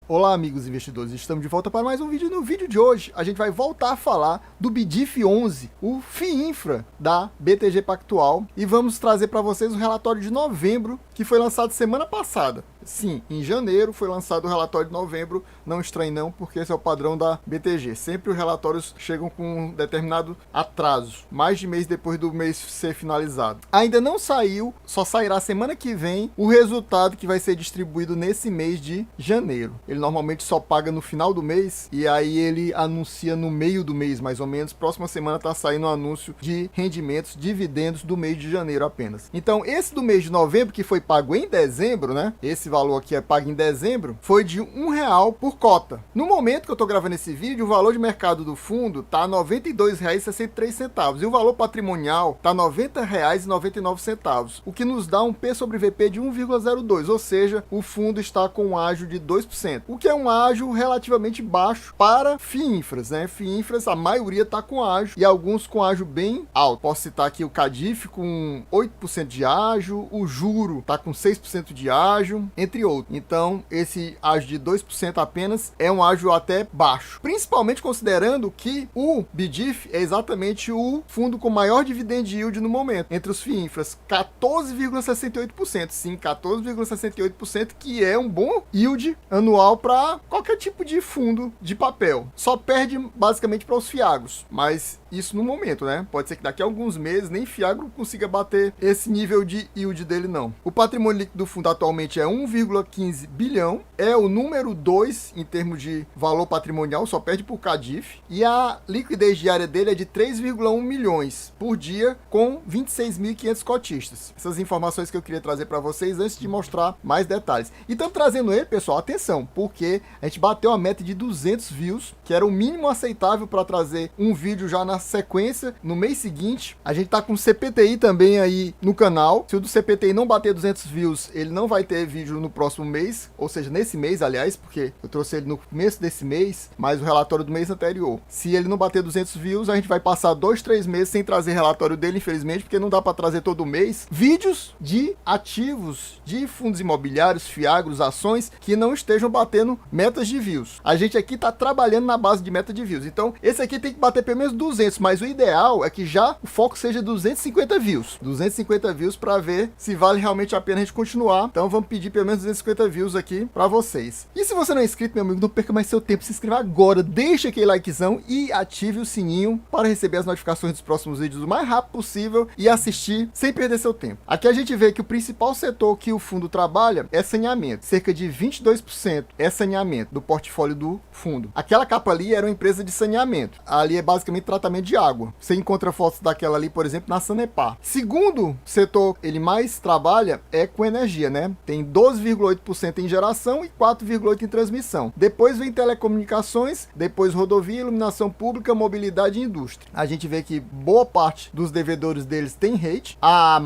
Olá amigos investidores, estamos de volta para mais um vídeo. No vídeo de hoje a gente vai voltar a falar do BDIF 11, o FII Infra da BTG Pactual, e vamos trazer para vocês o relatório de novembro que foi lançado semana passada. Sim, em janeiro foi lançado o relatório de novembro, não estranhe não, porque esse é o padrão da BTG. Sempre os relatórios chegam com um determinado atraso, mais de mês depois do mês ser finalizado. Ainda não saiu, só sairá semana que vem o resultado que vai ser distribuído nesse mês de janeiro. Ele normalmente só paga no final do mês e aí ele anuncia no meio do mês, mais ou menos. Próxima semana tá saindo um anúncio de rendimentos, dividendos do mês de janeiro apenas. Então esse do mês de novembro, que foi pago em dezembro, né? Esse valor aqui é pago em dezembro, foi de R$1 por cota. No momento que eu tô gravando esse vídeo, o valor de mercado do fundo tá R$ 92,63 e o valor patrimonial tá R$ 90,99, o que nos dá um P sobre VP de 1,02, ou seja, o fundo está com um ágio de 2%, o que é um ágio relativamente baixo para FII Infras, né? FII Infras, a maioria tá com ágio e alguns com ágio bem alto. Posso citar aqui o CADIF com 8% de ágio, o Juro tá com 6% de ágio, entre outros. Então, esse ágio de 2% apenas é um ágio até baixo, principalmente considerando que o BDIF é exatamente o fundo com maior dividend yield no momento, entre os FII Infras, 14,68%, sim, 14,68%, que é um bom yield anual para qualquer tipo de fundo de papel. Só perde basicamente para os FIAGROS, mas isso no momento, né? Pode ser que daqui a alguns meses nem FIAGRO consiga bater esse nível de yield dele, não. O patrimônio líquido do fundo atualmente é 1,15 bilhão, é o número 2 em termos de valor patrimonial, só perde por CADIF, e a liquidez diária dele é de 3,1 milhões por dia, com 26.500 cotistas. Essas informações que eu queria trazer para vocês antes de mostrar mais detalhes. E estamos trazendo ele, pessoal, atenção, porque a gente bateu a meta de 200 views, que era o mínimo aceitável para trazer um vídeo já na sequência, no mês seguinte. A gente tá com o CPTI também aí no canal. Se o do CPTI não bater 200 views, ele não vai ter vídeo no próximo mês, ou seja, nesse mês, aliás, porque eu trouxe ele no começo desse mês, mas o relatório do mês anterior. Se ele não bater 200 views, a gente vai passar 2, 3 meses sem trazer relatório dele, infelizmente, porque não dá para trazer todo mês vídeos de ativos de fundos imobiliários, FIAGROS, ações que não estejam batendo metas de views. A gente aqui tá trabalhando na base de meta de views. Então, esse aqui tem que bater pelo menos 200, mas o ideal é que já o foco seja 250 views. 250 views para ver se vale realmente a pena a gente continuar. Então, vamos pedir pelo menos 250 views aqui para vocês. E se você não é inscrito, meu amigo, não perca mais seu tempo, se inscreva agora, deixa aquele likezão e ative o sininho para receber as notificações dos próximos vídeos o mais rápido possível e assistir sem perder seu tempo. Aqui a gente vê que o principal setor que o fundo trabalha é saneamento. Cerca de 22% é saneamento do portfólio do fundo. Aquela capa ali era uma empresa de saneamento. Ali é basicamente tratamento de água. Você encontra fotos daquela ali, por exemplo, na Sanepar. Segundo setor ele mais trabalha é com energia, né? Tem 12,8% em geração e 4,8% em transmissão. Depois vem telecomunicações, depois rodovia, iluminação pública, mobilidade e indústria. A gente vê que boa parte dos devedores deles tem rate, AA+,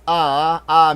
AA, AA-, A+,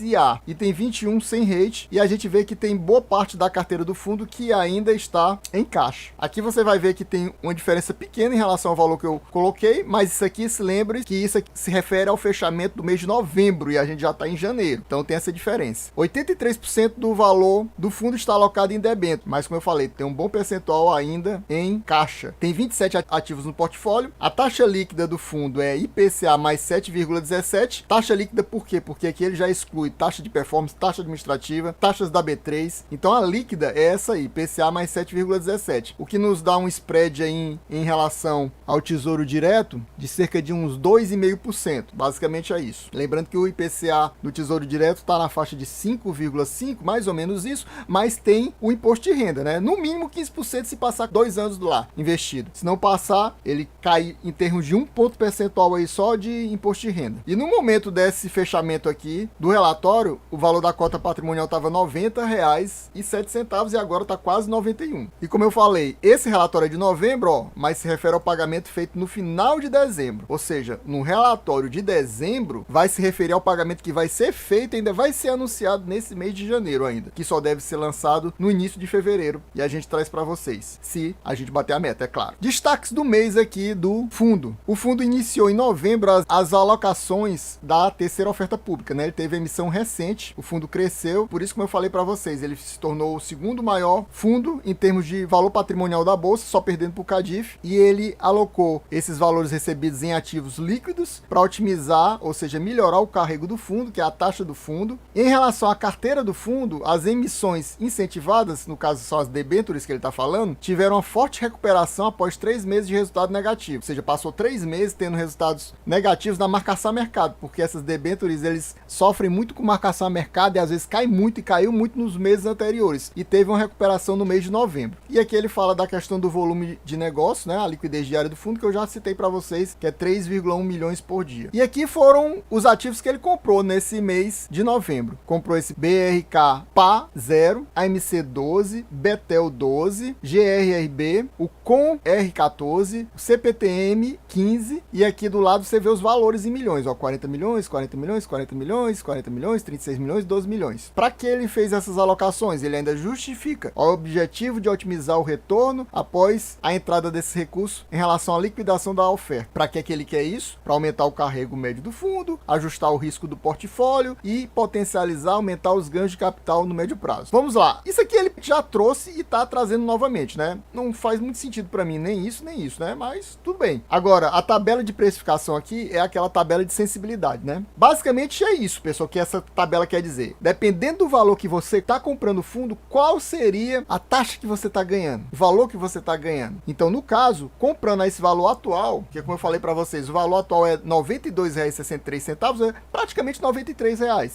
e A. E tem 21 sem rate, e a gente vê que tem boa parte da carteira do fundo que ainda está em caixa. Aqui você vai ver que tem uma diferença pequena em relação ao valor que eu coloquei, mas isso aqui, se lembre que isso aqui se refere ao fechamento do mês de novembro, e a gente já está em janeiro. Então tem essa diferença. 83% do valor do fundo está alocado em debênture, mas como eu falei, tem um bom percentual ainda em caixa. Tem 27 ativos no portfólio. A taxa líquida do fundo é IPCA mais 7,17. Taxa líquida por quê? Porque aqui ele já exclui taxa de performance, taxa administrativa, taxas da B3. Então a líquida é essa aí, IPCA mais 7,17. O que nos dá um spread aí em relação ao Tesouro Direto de cerca de uns 2,5%. Basicamente é isso. Lembrando que o IPCA do Tesouro Direto está na faixa de 5,5%, mais ou menos isso, mas tem o imposto de renda, né? No mínimo 15% se passar 2 anos do lá investido. Se não passar, ele cai em termos de 1 ponto percentual aí só de imposto de renda. E no momento desse fechamento aqui do relatório, o valor da cota patrimonial estava R$ 90,07 e agora está quase 91. E como eu falei, esse relatório é de novembro, ó, mas se refere ao pagamento feito no final de dezembro. Ou seja, no relatório de dezembro vai se referir ao pagamento que vai ser feito, ainda vai ser anunciado anunciado nesse mês de janeiro ainda, que só deve ser lançado no início de fevereiro, e a gente traz para vocês, se a gente bater a meta, é claro. Destaques do mês aqui do fundo. O fundo iniciou em novembro as alocações da terceira oferta pública, né? Ele teve emissão recente, o fundo cresceu, por isso como eu falei para vocês, ele se tornou o segundo maior fundo em termos de valor patrimonial da bolsa, só perdendo para o Cardif, e ele alocou esses valores recebidos em ativos líquidos para otimizar, ou seja, melhorar o carrego do fundo, que é a taxa do fundo. Em relação à carteira do fundo, as emissões incentivadas, no caso são as debêntures que ele está falando, tiveram uma forte recuperação após 3 meses de resultado negativo, ou seja, passou 3 meses tendo resultados negativos na marcação a mercado, porque essas debêntures eles sofrem muito com marcação a mercado e às vezes cai muito e caiu muito nos meses anteriores, e teve uma recuperação no mês de novembro. E aqui ele fala da questão do volume de negócio, né, a liquidez diária do fundo, que eu já citei para vocês, que é 3,1 milhões por dia. E aqui foram os ativos que ele comprou nesse mês de novembro. Comprou esse BRK PA 0, AMC 12, Betel 12, GRRB, o COM R14, o CPTM 15, e aqui do lado você vê os valores em milhões, ó, 40 milhões, 40 milhões, 40 milhões, 40 milhões, 36 milhões, 12 milhões. Para que ele fez essas alocações? Ele ainda justifica o objetivo de otimizar o retorno após a entrada desses recursos em relação à liquidação da oferta. Para que ele quer isso? Para aumentar o carrego médio do fundo, ajustar o risco do portfólio e potencializar, aumentar os ganhos de capital no médio prazo. Vamos lá. Isso aqui ele já trouxe e está trazendo novamente, né? Não faz muito sentido para mim nem isso, né? Mas tudo bem. Agora, a tabela de precificação aqui é aquela tabela de sensibilidade, né? Basicamente é isso, pessoal, que essa tabela quer dizer. Dependendo do valor que você está comprando o fundo, qual seria a taxa que você está ganhando? O valor que você está ganhando. Então, no caso, comprando a esse valor atual, que como eu falei para vocês, o valor atual é R$ 92,63, é praticamente R$ 93.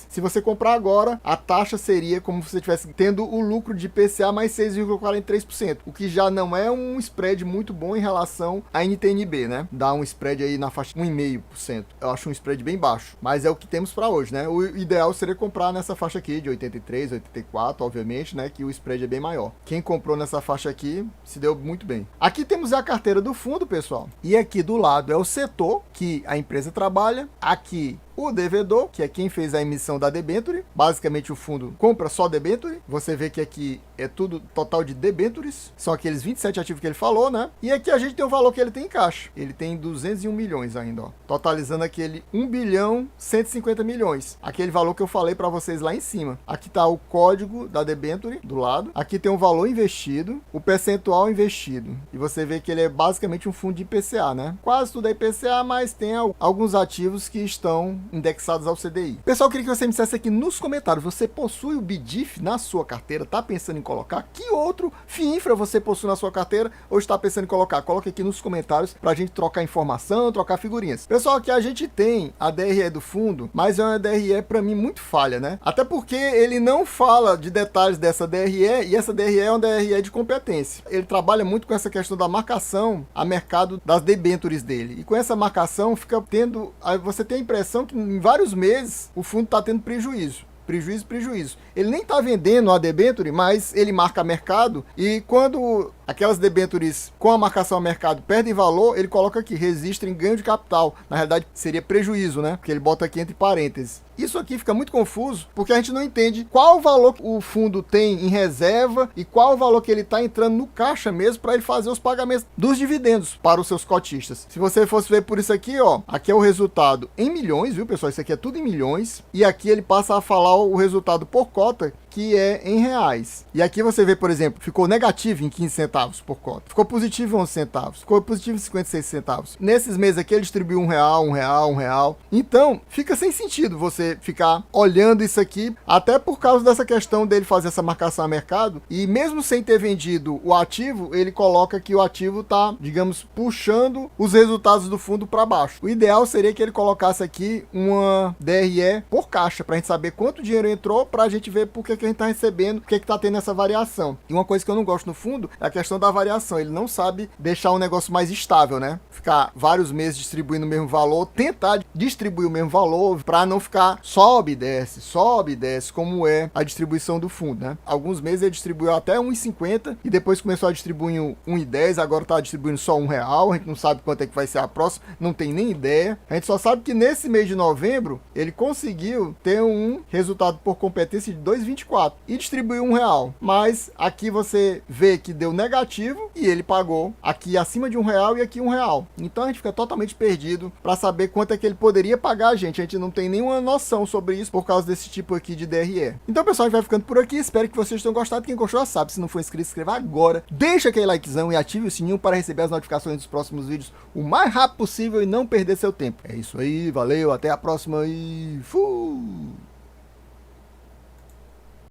Se você comprar agora, a taxa seria como se você estivesse tendo o lucro de IPCA mais 6,43%, o que já não é um spread muito bom em relação à NTNB, né? Dá um spread aí na faixa de 1,5%. Eu acho um spread bem baixo, mas é o que temos para hoje, né? O ideal seria comprar nessa faixa aqui de 83, 84, obviamente, né? Que o spread é bem maior. Quem comprou nessa faixa aqui se deu muito bem. Aqui temos a carteira do fundo, pessoal. E aqui do lado é o setor que a empresa trabalha. Aqui o devedor, que é quem fez a emissão da debênture. Basicamente o fundo compra só debênture. Você vê que aqui é tudo total de debêntures. São aqueles 27 ativos que ele falou, né? E aqui a gente tem o valor que ele tem em caixa. Ele tem 201 milhões ainda, ó. Totalizando aquele 1 bilhão 150 milhões. Aquele valor que eu falei para vocês lá em cima. Aqui tá o código da debênture do lado. Aqui tem o valor investido, o percentual investido. E você vê que ele é basicamente um fundo de IPCA, né? Quase tudo é IPCA, mas tem alguns ativos que estão indexados ao CDI. Pessoal, eu queria que você me dissesse aqui nos comentários, você possui o BDIF na sua carteira? Tá pensando em colocar? Que outro FII Infra você possui na sua carteira ou está pensando em colocar? Coloque aqui nos comentários pra gente trocar informação, trocar figurinhas. Pessoal, aqui a gente tem a DRE do fundo, mas é uma DRE pra mim muito falha, né? Até porque ele não fala de detalhes dessa DRE e essa DRE é uma DRE de competência. Ele trabalha muito com essa questão da marcação a mercado das debêntures dele. E com essa marcação fica tendo, você tem a impressão que em vários meses o fundo está tendo prejuízo. Prejuízo. Ele nem está vendendo a debênture, mas ele marca mercado e quando aquelas debêntures com a marcação a mercado perdem valor, ele coloca aqui, registra em ganho de capital. Na realidade, seria prejuízo, né? Porque ele bota aqui entre parênteses. Isso aqui fica muito confuso, porque a gente não entende qual o valor que o fundo tem em reserva e qual o valor que ele está entrando no caixa mesmo para ele fazer os pagamentos dos dividendos para os seus cotistas. Se você fosse ver por isso aqui, ó, aqui é o resultado em milhões, viu, pessoal? Isso aqui é tudo em milhões. E aqui ele passa a falar o resultado por cota, que é em reais. E aqui você vê, por exemplo, ficou negativo em 15 centavos por cota, ficou positivo em 11 centavos, ficou positivo em 56 centavos. Nesses meses aqui ele distribuiu R$1. Então, fica sem sentido você ficar olhando isso aqui, até por causa dessa questão dele fazer essa marcação a mercado, e mesmo sem ter vendido o ativo, ele coloca que o ativo tá, digamos, puxando os resultados do fundo para baixo. O ideal seria que ele colocasse aqui uma DRE por caixa, pra gente saber quanto dinheiro entrou, pra gente ver por que a gente tá recebendo, por que tá tendo essa variação. E uma coisa que eu não gosto no fundo é a questão da variação. Ele não sabe deixar um negócio mais estável, né? Ficar vários meses distribuindo o mesmo valor, tentar distribuir o mesmo valor para não ficar sobe e desce, como é a distribuição do fundo, né? Alguns meses ele distribuiu até 1,50 e depois começou a distribuir 1,10, agora tá distribuindo só R$1, a gente não sabe quanto é que vai ser a próxima, não tem nem ideia. A gente só sabe que nesse mês de novembro ele conseguiu ter um resultado por competência de 2,24 e distribuiu R$1. Mas aqui você vê que deu negativo e ele pagou aqui acima de R$1 e aqui R$1. Então a gente fica totalmente perdido para saber quanto é que ele poderia pagar a gente não tem nenhuma noção sobre isso por causa desse tipo aqui de DRE. Então pessoal, a gente vai ficando por aqui, espero que vocês tenham gostado. Quem gostou já sabe, se não for inscrito, se inscreva agora, deixa aquele likezão e ative o sininho para receber as notificações dos próximos vídeos o mais rápido possível e não perder seu tempo. É isso aí, valeu, até a próxima e fui!